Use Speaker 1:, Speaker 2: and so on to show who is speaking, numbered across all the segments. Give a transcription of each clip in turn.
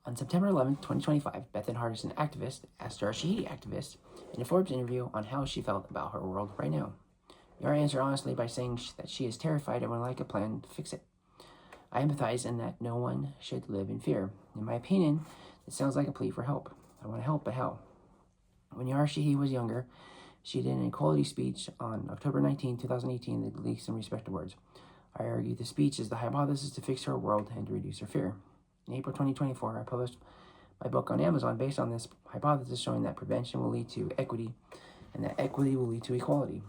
Speaker 1: On September 11th, 2025, Bethan Hardison activist asked Yara Shahidi activist in a Forbes interview on how she felt about her world right now. Yara answered honestly by saying that she is terrified and would like a plan to fix it. I empathize in that no one should live in fear. In my opinion, it sounds like a plea for help. I want to help, but how? When Yara Shahidi was younger, she did an equality speech on October 19, 2018 that leaked some respected words. I argue the speech is the hypothesis to fix her world and to reduce her fear. In April 2024, I published my book on Amazon based on this hypothesis, showing that prevention will lead to equity and that equity will lead to equality.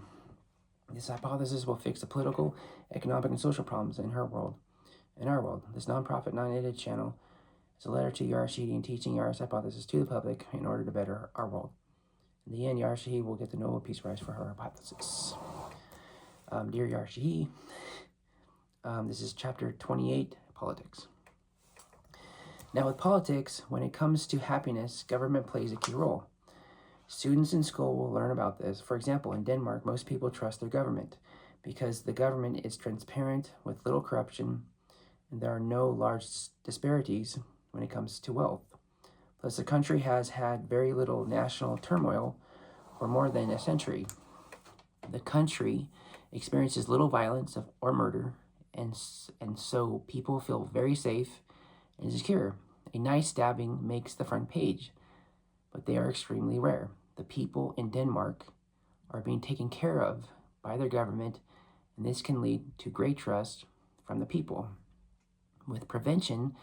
Speaker 1: This hypothesis will fix the political, economic, and social problems in her world. In our world, this nonprofit, non-edited channel is a letter to Yara Shahidi and teaching Yara's hypothesis to the public in order to better our world. In the end, Yara Shahidi will get the Nobel Peace Prize for her hypothesis. Dear Yara Shahidi, this is chapter 28, Politics. Now with politics, when it comes to happiness, government plays a key role. Students in school will learn about this. For example, in Denmark, most people trust their government because the government is transparent with little corruption and there are no large disparities when it comes to wealth. Plus, the country has had very little national turmoil for more than a century. The country experiences little violence or murder, and so people feel very safe and secure. A nice stabbing makes the front page, but they are extremely rare. The people in Denmark are being taken care of by their government, and this can lead to great trust from the people. With prevention,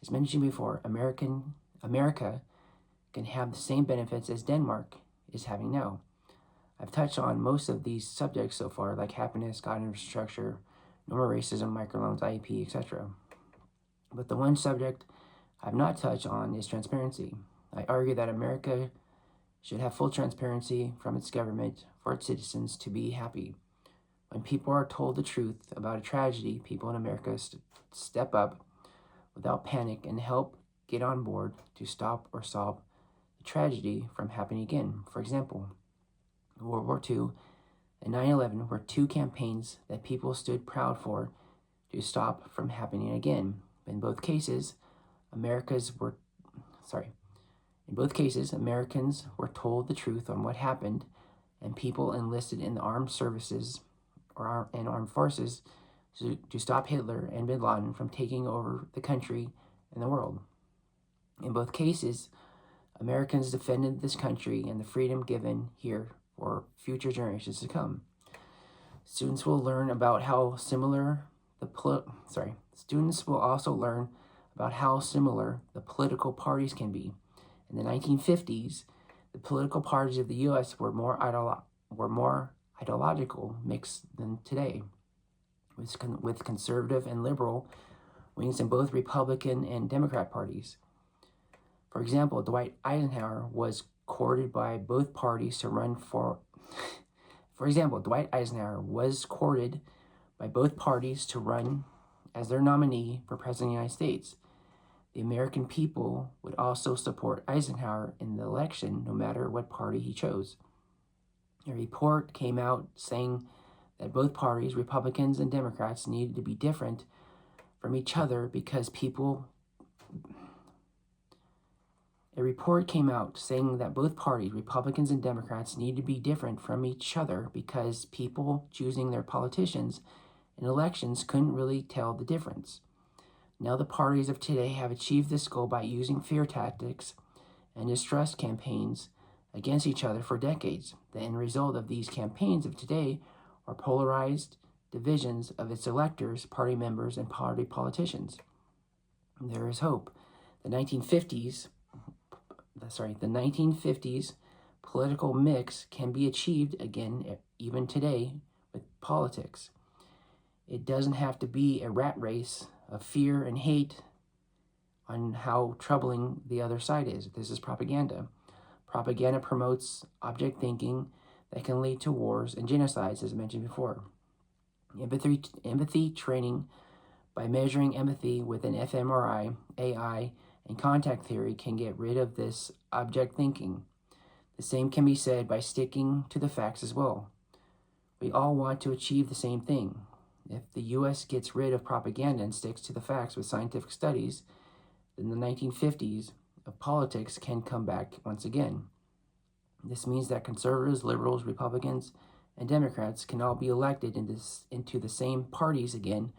Speaker 1: as mentioned before, America can have the same benefits as Denmark is having now. I've touched on most of these subjects so far, like happiness, God infrastructure, no more racism, microloans, IEP, etc. But the one subject I've not touched on is transparency. I argue that America should have full transparency from its government for its citizens to be happy. When people are told the truth about a tragedy, people in America step up without panic and help get on board to stop or solve the tragedy from happening again. For example, World War II and 9/11 were two campaigns that people stood proud for to stop from happening again. In both cases, Americans were told the truth on what happened, and people enlisted in the armed services and armed forces to stop Hitler and bin Laden from taking over the country and the world. In both cases, Americans defended this country and the freedom given here for future generations to come. Students will learn about how similar Students will also learn about how similar the political parties can be. In the 1950s, the political parties of the U.S. were more ideological mix than today, with conservative and liberal wings in both Republican and Democrat parties. For example, Dwight Eisenhower was courted by both parties to run for as their nominee for President of the United States. The American people would also support Eisenhower in the election, no matter what party he chose. A report came out saying that both parties, Republicans and Democrats, needed to be different from each other because people choosing their politicians in elections couldn't really tell the difference. Now the parties of today have achieved this goal by using fear tactics and distrust campaigns against each other for decades. The end result of these campaigns of today are polarized divisions of its electors, party members, and party politicians. There is hope. The 1950s political mix can be achieved again even today with politics. It doesn't have to be a rat race of fear and hate on how troubling the other side is. This is propaganda. Propaganda promotes object thinking that can lead to wars and genocides, as mentioned before. Empathy training by measuring empathy with an fMRI, AI, and contact theory can get rid of this object thinking. The same can be said by sticking to the facts as well. We all want to achieve the same thing. If the U.S. gets rid of propaganda and sticks to the facts with scientific studies, in the 1950s of politics can come back once again. This means that conservatives, liberals, Republicans, and Democrats can all be elected into the same parties again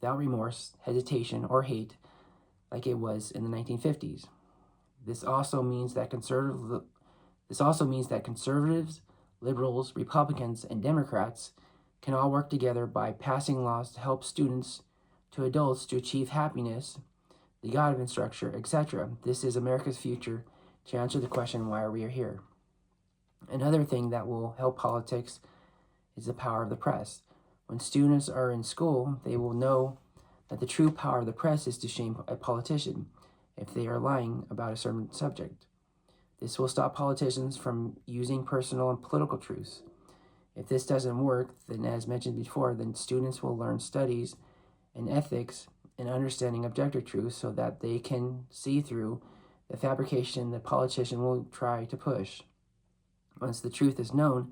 Speaker 1: without remorse, hesitation, or hate like it was in the 1950s. This also means that conservatives, liberals, Republicans, and Democrats can all work together by passing laws to help students to adults to achieve happiness, the God of infrastructure, etc. This is America's future. To answer the question, why are we here? Another thing that will help politics is the power of the press. When students are in school, they will know that the true power of the press is to shame a politician if they are lying about a certain subject. This will stop politicians from using personal and political truths. If this doesn't work, then as mentioned before, then students will learn studies and ethics and understanding objective truth so that they can see through the fabrication the politician will try to push. Once the truth is known,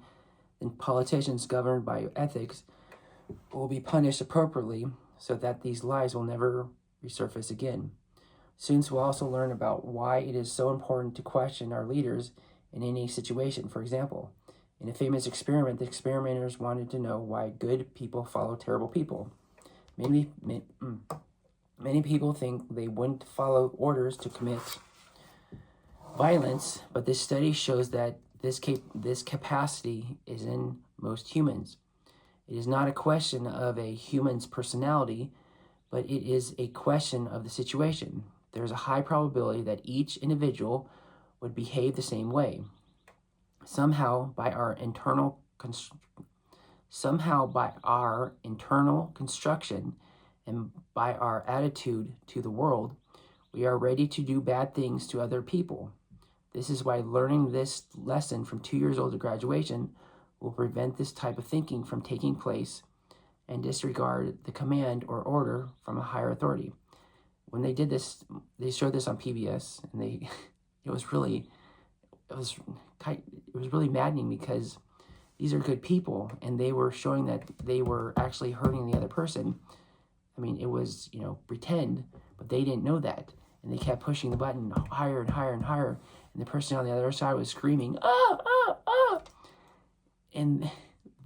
Speaker 1: then politicians governed by ethics will be punished appropriately so that these lies will never resurface again. Students will also learn about why it is so important to question our leaders in any situation. For example, in a famous experiment, the experimenters wanted to know why good people follow terrible people. Many people think they wouldn't follow orders to commit violence, but this study shows that this capacity is in most humans. It is not a question of a human's personality, but it is a question of the situation. There is a high probability that each individual would behave the same way. Somehow, by our internal construction and by our attitude to the world, we are ready to do bad things to other people. This is why learning this lesson from 2 years old to graduation will prevent this type of thinking from taking place and disregard the command or order from a higher authority. When they did this, they showed this on PBS, and it was really maddening because these are good people, and they were showing that they were actually hurting the other person. I mean, it was, pretend, but they didn't know that. And they kept pushing the button higher and higher and higher. And the person on the other side was screaming, ah, ah, ah. And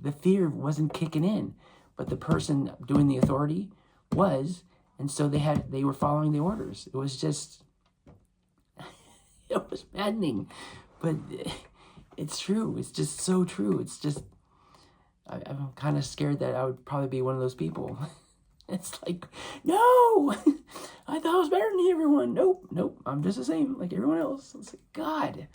Speaker 1: the fear wasn't kicking in, but the person doing the authority was. And so they were following the orders. It was just, it was maddening, but it's true. It's just so true. It's just, I'm kind of scared that I would probably be one of those people. It's like, no, I thought I was better than everyone. Nope, I'm just the same like everyone else. It's like, God.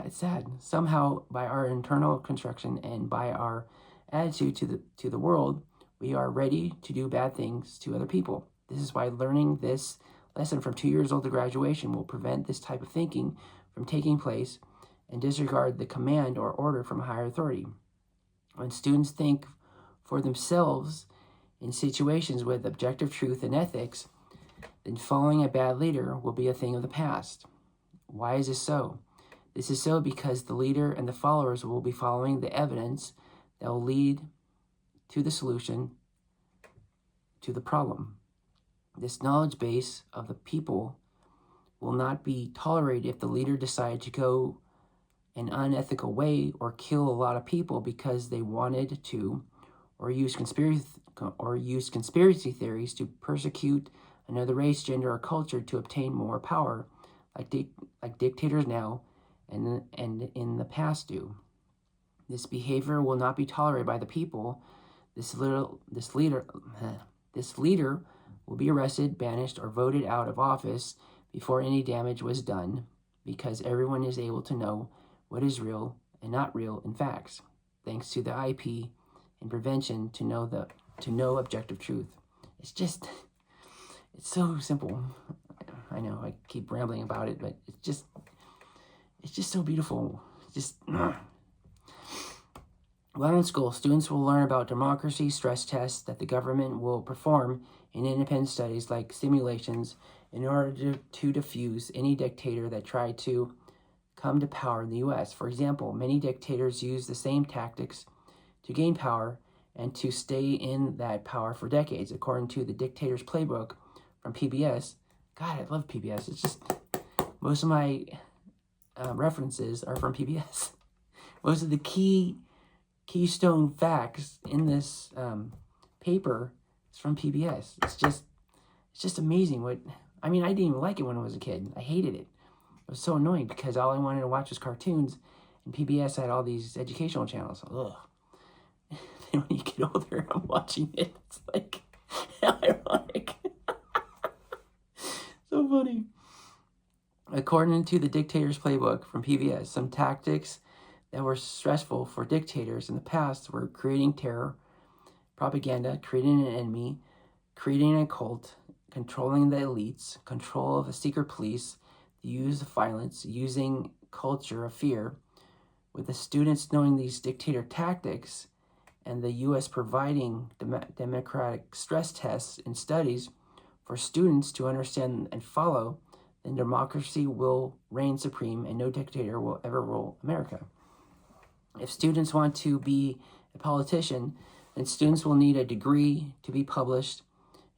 Speaker 1: It's sad. Somehow, by our internal construction and by our attitude to the world, we are ready to do bad things to other people. This is why learning this lesson from 2 years old to graduation will prevent this type of thinking from taking place and disregard the command or order from a higher authority. When students think for themselves in situations with objective truth and ethics, then following a bad leader will be a thing of the past. Why is this so? This is so because the leader and the followers will be following the evidence that will lead to the solution to the problem. This knowledge base of the people will not be tolerated if the leader decides to go an unethical way or kill a lot of people because they wanted to, or use conspiracy theories to persecute another race, gender, or culture to obtain more power, like dictators now and in the past do. This behavior will not be tolerated by the people. This leader will be arrested, banished, or voted out of office before any damage was done, because everyone is able to know what is real and not real in facts, thanks to the IP and prevention to know objective truth. It's so simple. I know I keep rambling about it, but it's just so beautiful. While in school, students will learn about democracy stress tests that the government will perform in independent studies like simulations in order to defuse any dictator that tried to come to power in the U.S. For example, many dictators use the same tactics to gain power, and to stay in that power for decades. According to the dictator's playbook from PBS, God, I love PBS. It's just, most of my references are from PBS. Most of the keystone facts in this paper is from PBS. It's just amazing what, I mean, I didn't even like it when I was a kid. I hated it. It was so annoying because all I wanted to watch was cartoons, and PBS had all these educational channels. Ugh. Then when you get older, I'm watching it. It's like, how ironic. So funny. According to the dictator's playbook from PBS, some tactics that were stressful for dictators in the past were creating terror, propaganda, creating an enemy, creating a cult, controlling the elites, control of a secret police, the use of violence, using culture of fear. With the students knowing these dictator tactics and the U.S. providing democratic stress tests and studies for students to understand and follow, then democracy will reign supreme and no dictator will ever rule America. If students want to be a politician, then students will need a degree to be published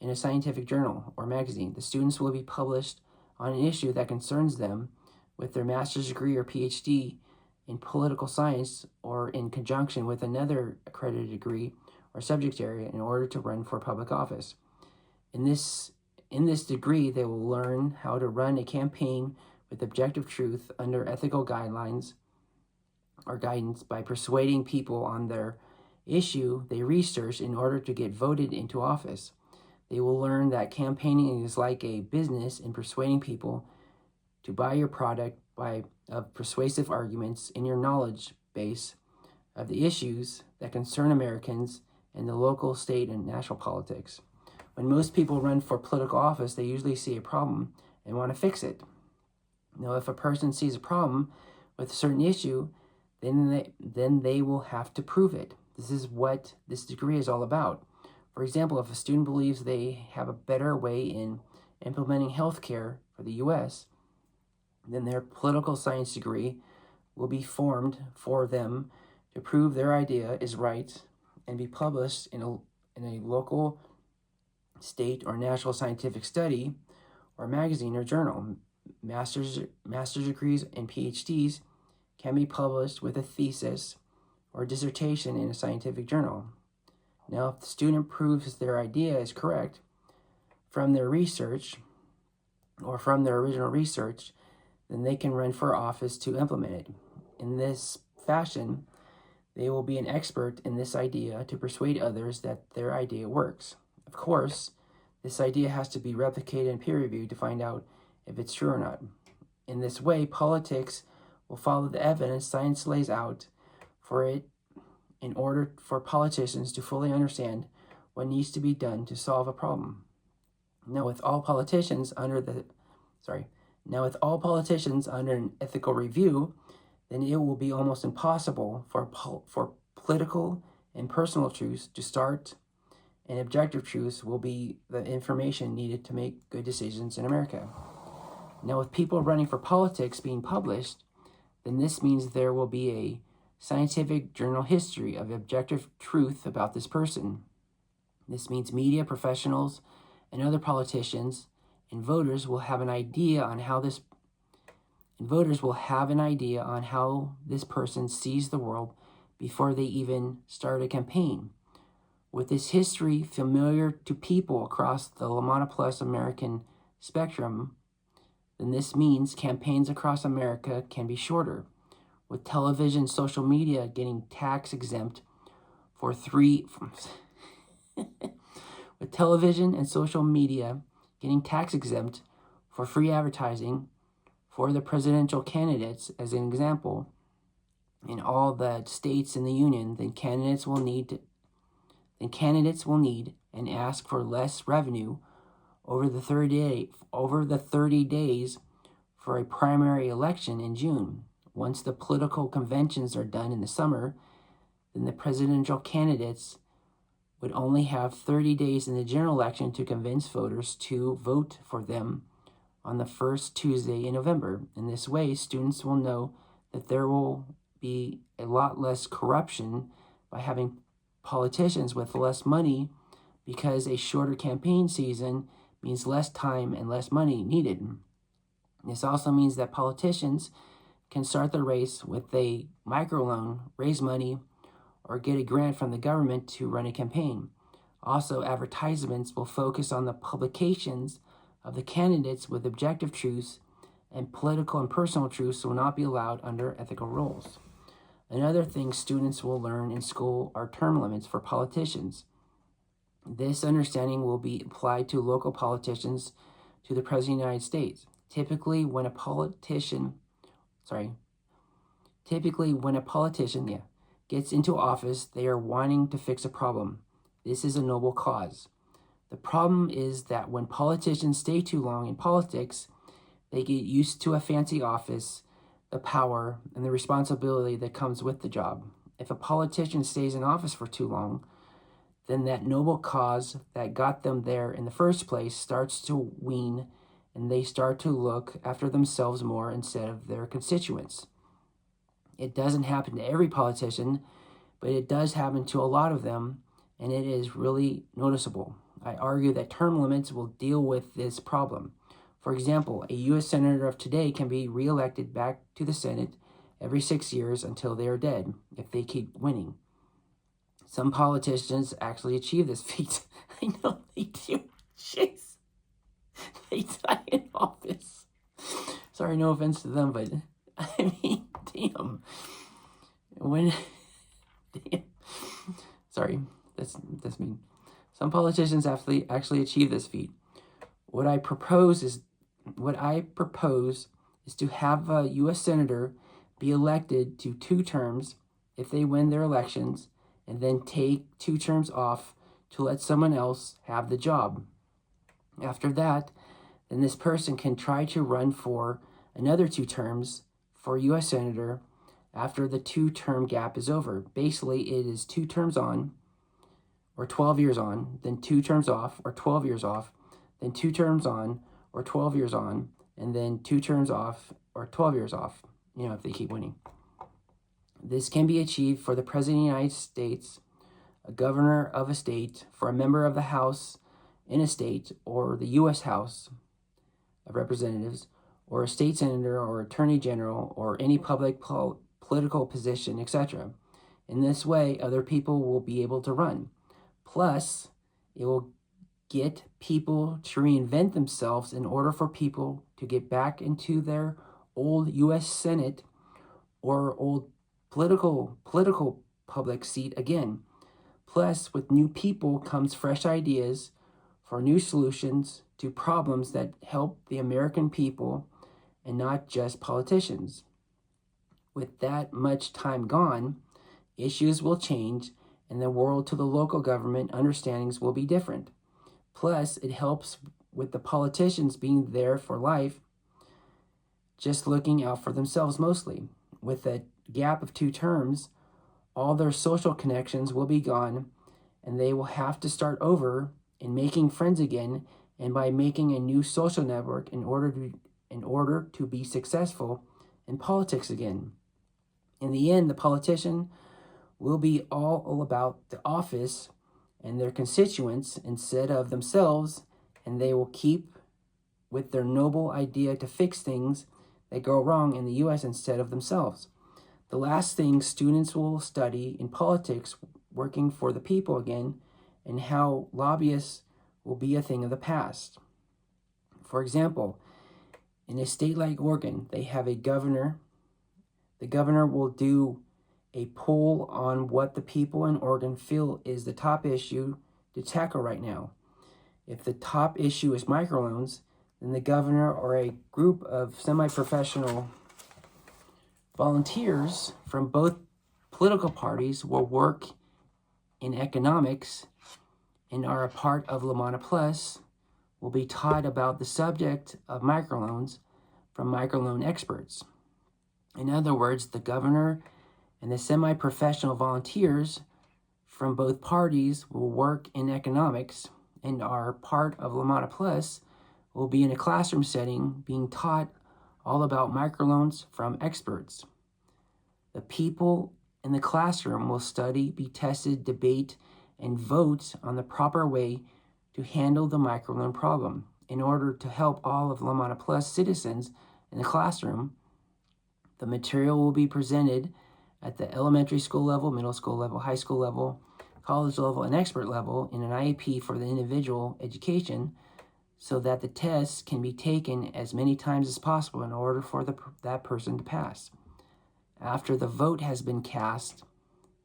Speaker 1: in a scientific journal or magazine. The students will be published on an issue that concerns them with their master's degree or PhD in political science or in conjunction with another accredited degree or subject area in order to run for public office. In this degree, they will learn how to run a campaign with objective truth under ethical guidelines or guidance by persuading people on their issue they research in order to get voted into office. They will learn that campaigning is like a business in persuading people to buy your product by persuasive arguments in your knowledge base of the issues that concern Americans in the local, state, and national politics. When most people run for political office, they usually see a problem and want to fix it. Now, if a person sees a problem with a certain issue, then they will have to prove it. This is what this degree is all about. For example, if a student believes they have a better way in implementing healthcare for the U.S., then their political science degree will be formed for them to prove their idea is right and be published in a local, state, or national scientific study or magazine or journal. Master's degrees and PhDs can be published with a thesis or dissertation in a scientific journal. Now, if the student proves their idea is correct from their research or from their original research, then they can run for office to implement it. In this fashion, they will be an expert in this idea to persuade others that their idea works. Of course, this idea has to be replicated and peer-reviewed to find out if it's true or not. In this way, politics will follow the evidence science lays out for it in order for politicians to fully understand what needs to be done to solve a problem. Now, with all politicians under an ethical review, then it will be almost impossible for political and personal truths to start, and objective truths will be the information needed to make good decisions in America. Now, with people running for politics being published, then this means there will be a scientific journal history of objective truth about this person. This means media professionals and other politicians and voters will have an idea on how this person sees the world before they even start a campaign. With this history familiar to people across the Lamana Plus American spectrum, then this means campaigns across America can be shorter. With television and social media getting tax exempt for free advertising for the presidential candidates, as an example, in all the states in the union, then candidates will need and ask for less revenue over the 30 days for a primary election in June. Once the political conventions are done in the summer, then the presidential candidates would only have 30 days in the general election to convince voters to vote for them on the first Tuesday in November. In this way, students will know that there will be a lot less corruption by having politicians with less money because a shorter campaign season means less time and less money needed. This also means that politicians can start the race with a microloan, raise money, or get a grant from the government to run a campaign. Also, advertisements will focus on the publications of the candidates with objective truths, and political and personal truths will not be allowed under ethical rules. Another thing students will learn in school are term limits for politicians. This understanding will be applied to local politicians to the President of the United States. Typically, when a politician gets into office, they are wanting to fix a problem. This is a noble cause. The problem is that when politicians stay too long in politics, they get used to a fancy office, the power, and the responsibility that comes with the job. If a politician stays in office for too long, then that noble cause that got them there in the first place starts to wane, and they start to look after themselves more instead of their constituents. It doesn't happen to every politician, but it does happen to a lot of them, and it is really noticeable. I argue that term limits will deal with this problem. For example, a U.S. Senator of today can be reelected back to the Senate every 6 years until they are dead, if they keep winning. Some politicians actually achieve this feat. I know they do. Jeez. They die in office. Sorry, no offense to them, but I mean, damn. Damn. Sorry, that's mean. Some politicians actually achieve this feat. What I propose is to have a U.S. Senator be elected to 2 terms if they win their elections, and then take 2 terms off to let someone else have the job. After that, then this person can try to run for another 2 terms for U.S. Senator after the 2-term gap is over. Basically, it is 2 terms on, or 12 years on, then 2 terms off, or 12 years off, then 2 terms on, or 12 years on, and then 2 terms off, or 12 years off, if they keep winning. This can be achieved for the President of the United States, a governor of a state, for a member of the House in a state, or the U.S. House of Representatives, or a state senator, or attorney general, or any public political position, etc. In this way, other people will be able to run. Plus, it will get people to reinvent themselves in order for people to get back into their old U.S. Senate or old political public seat again. Plus, with new people comes fresh ideas for new solutions to problems that help the American people and not just politicians. With that much time gone, issues will change, and the world to the local government understandings will be different. Plus, it helps with the politicians being there for life, just looking out for themselves mostly. With a gap of 2 terms, all their social connections will be gone, and they will have to start over in making friends again, and by making a new social network in order to be successful in politics again. In the end, the politician will be all about the office and their constituents instead of themselves, and they will keep with their noble idea to fix things that go wrong in the U.S. instead of themselves. The last thing students will study in politics, working for the people again, and how lobbyists will be a thing of the past. For example, in a state like Oregon, they have a governor. The governor will do a poll on what the people in Oregon feel is the top issue to tackle right now. If the top issue is microloans, then the governor or a group of semi-professional volunteers from both political parties will work in economics and are a part of Lamana Plus, will be taught about the subject of microloans from microloan experts. In other words, the governor and the semi-professional volunteers from both parties will work in economics and are part of Lamana Plus, will be in a classroom setting being taught all about microloans from experts. The people in the classroom will study, be tested, debate, and vote on the proper way to handle the microloan problem. In order to help all of Lamana Plus citizens in the classroom, the material will be presented at the elementary school level, middle school level, high school level, college level, and expert level in an IEP for the individual education, so that the tests can be taken as many times as possible in order for that person to pass. After the vote has been cast,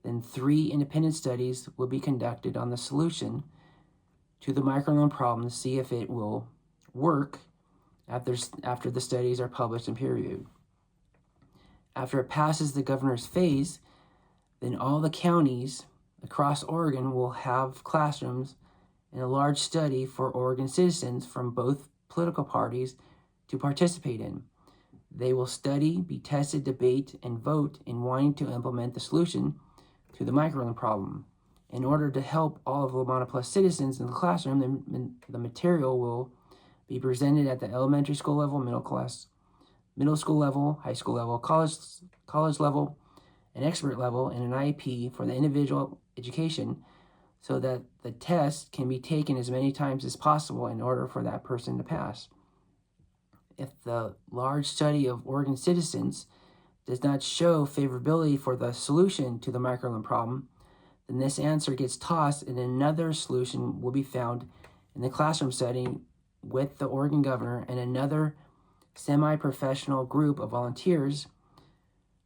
Speaker 1: then 3 independent studies will be conducted on the solution to the microloan problem to see if it will work after the studies are published and peer-reviewed. After it passes the governor's phase, then all the counties across Oregon will have classrooms and a large study for Oregon citizens from both political parties to participate in. They will study, be tested, debate, and vote in wanting to implement the solution to the microloan problem. In order to help all of Lamana Plus citizens in the classroom, the material will be presented at the elementary school level, middle school level, high school level, college level, and expert level in an IEP for the individual education, so that the test can be taken as many times as possible in order for that person to pass. If the large study of Oregon citizens does not show favorability for the solution to the microloan problem, then this answer gets tossed and another solution will be found in the classroom setting with the Oregon governor and another semi-professional group of volunteers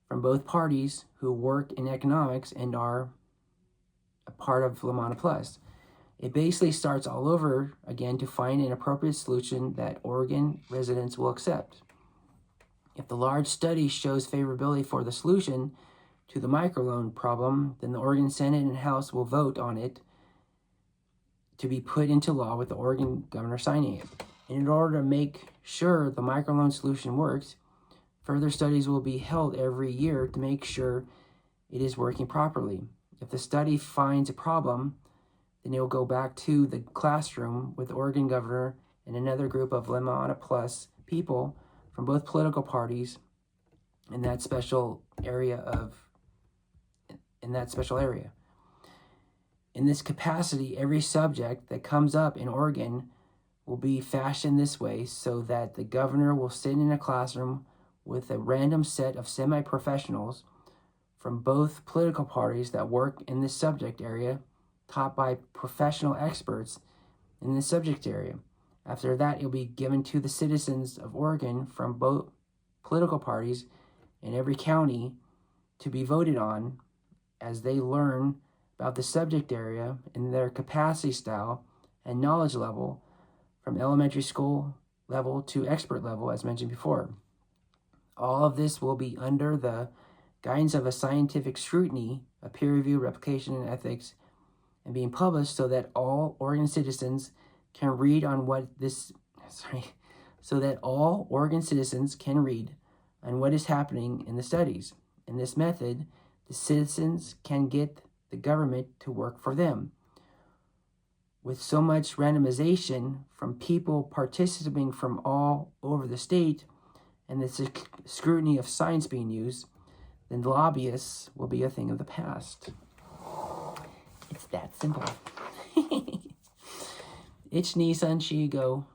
Speaker 1: from both parties who work in economics and are a part of Lamana Plus. It basically starts all over again to find an appropriate solution that Oregon residents will accept. If the large study shows favorability for the solution to the microloan problem, then the Oregon Senate and House will vote on it to be put into law with the Oregon governor signing it. And in order to make sure the microloan solution works, further studies will be held every year to make sure it is working properly. If the study finds a problem, then it will go back to the classroom with the Oregon governor and another group of Lamana Plus people from both political parties in that special area. In this capacity, every subject that comes up in Oregon will be fashioned this way, so that the governor will sit in a classroom with a random set of semi-professionals from both political parties that work in this subject area, taught by professional experts in this subject area. After that, it will be given to the citizens of Oregon from both political parties in every county to be voted on as they learn about the subject area in their capacity style and knowledge level from elementary school level to expert level, as mentioned before. All of this will be under the guidance of a scientific scrutiny, a peer review, replication, and ethics, and being published so that all Oregon citizens can read on what is happening in the studies. In this method, the citizens can get the government to work for them. With so much randomization from people participating from all over the state and the scrutiny of science being used, then lobbyists will be a thing of the past. It's that simple. Ich ni san shi go.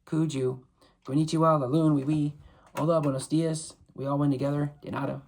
Speaker 1: Kuju. Konnichiwa, la lun, oui. Hola, buenos dias. We all win together. De nada.